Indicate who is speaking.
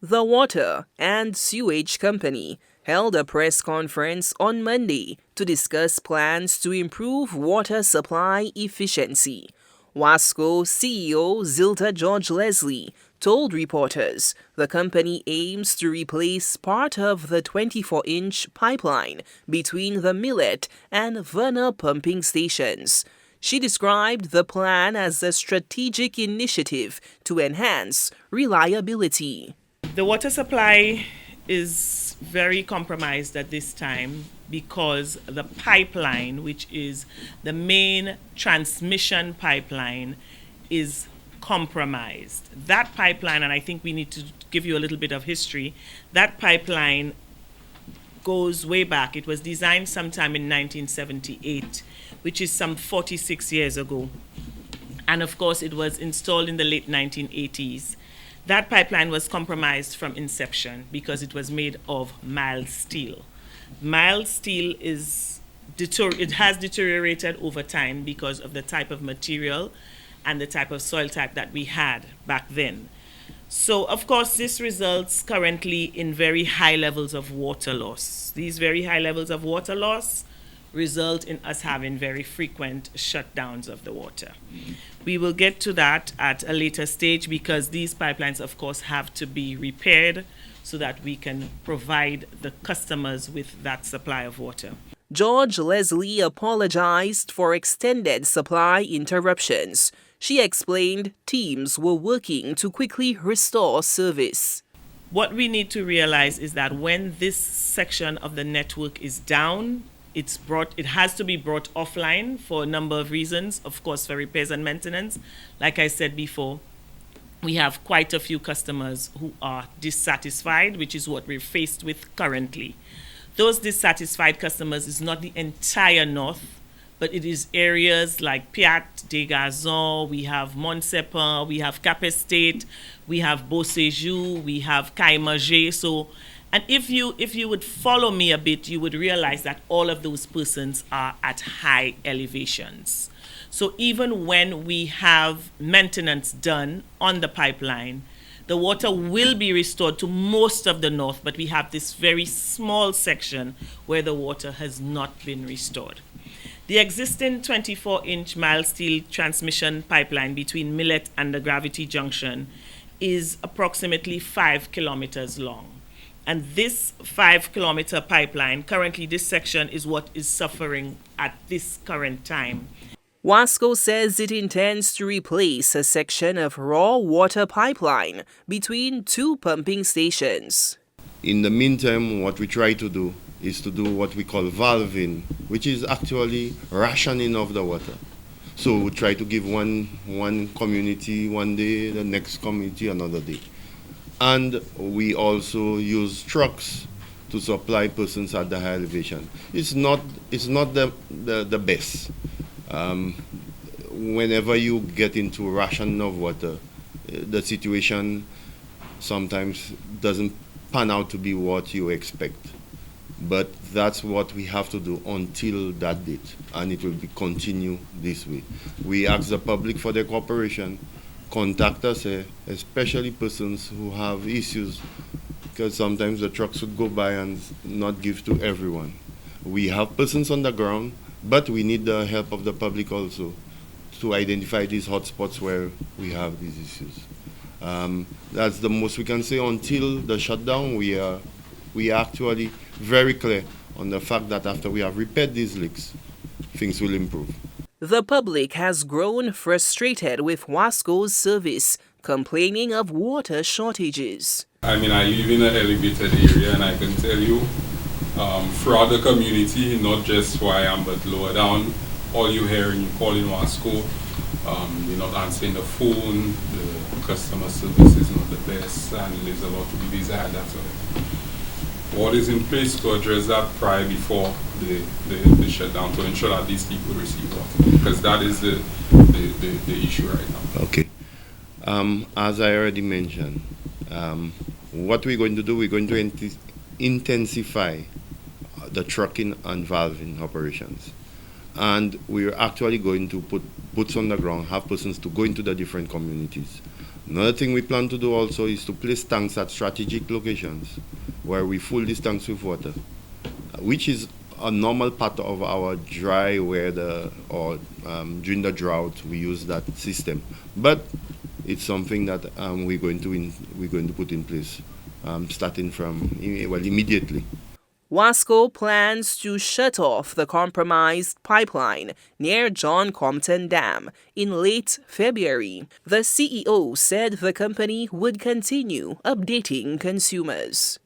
Speaker 1: The Water And Sewerage Company held a press conference on Monday to discuss plans to improve water supply efficiency. Wasco CEO Zilta George Leslie told reporters the company aims to replace part of the 24-inch pipeline between the Millet and Verner pumping stations. She described the plan as a strategic initiative to enhance reliability.
Speaker 2: The water supply is very compromised at this time because the pipeline, which is the main transmission pipeline, is compromised. That pipeline, and I think we need to give you a little bit of history, that pipeline goes way back. It was designed sometime in 1978, which is some 46 years ago. And of course, it was installed in the late 1980s. That pipeline was compromised from inception because it was made of mild steel. Mild steel has deteriorated over time because of the type of material and the type of soil type that we had back then. So, of course, this results currently in very high levels of water loss. These very high levels of water loss result in us having very frequent shutdowns of the water. We will get to that at a later stage because these pipelines, of course, have to be repaired so that we can provide the customers with that supply of water.
Speaker 1: George Leslie apologized for extended supply interruptions. She explained teams were working to quickly restore service.
Speaker 2: What we need to realize is that when this section of the network is down, it has to be brought offline for a number of reasons, of course, for repairs and maintenance. Like I said before, we have quite a few customers who are dissatisfied, which is what we're faced with currently. Those dissatisfied customers is not the entire north, but it is areas like Piat, Degazon, we have Montsepan, we have Cap Estate, we have Beauséjour, we have Kaimajé. So, and if you would follow me a bit, you would realize that all of those persons are at high elevations. So even when we have maintenance done on the pipeline, the water will be restored to most of the north, but we have this very small section where the water has not been restored. The existing 24-inch mild steel transmission pipeline between Millet and the Gravity Junction is approximately 5 kilometers long. And this 5-kilometer pipeline, currently this section is what is suffering at this current time.
Speaker 1: Wasco says it intends to replace a section of raw water pipeline between two pumping stations.
Speaker 3: In the meantime, what we try to do is to do what we call valving, which is actually rationing of the water. So we try to give one community one day, the next community another day. And we also use trucks to supply persons at the high elevation. It's not the best. Whenever you get into rationing of water, the situation sometimes doesn't pan out to be what you expect. But that's what we have to do until that date, and it will continue this way. We ask the public for their cooperation, contact us, especially persons who have issues, because sometimes the trucks would go by and not give to everyone. We have persons on the ground, but we need the help of the public also to identify these hotspots where we have these issues. That's the most we can say. Until the shutdown, we are actually very clear on the fact that after we have repaired these leaks, things will improve.
Speaker 1: The public has grown frustrated with Wasco's service, complaining of water shortages.
Speaker 4: I mean, I live in an elevated area, and I can tell you, throughout the community, not just where I am, but lower down, all you hear when you call in Wasco, they're not answering the phone, the customer service is not the best, and there's a lot to be desired. That's all. What is in place to address that prior before the shutdown to ensure that these people receive water? Because that is the issue right now.
Speaker 3: Okay. As I already mentioned, what we're going to do, we're going to intensify the trucking and valving operations. And we're actually going to put boots on the ground, have persons to go into the different communities Another thing we plan to do also is to place tanks at strategic locations where we fill these tanks with water, which is a normal part of our dry weather or during the drought we use that system. But it's something that we're going to put in place starting from immediately.
Speaker 1: Wasco plans to shut off the compromised pipeline near John Compton Dam in late February. The CEO said the company would continue updating consumers.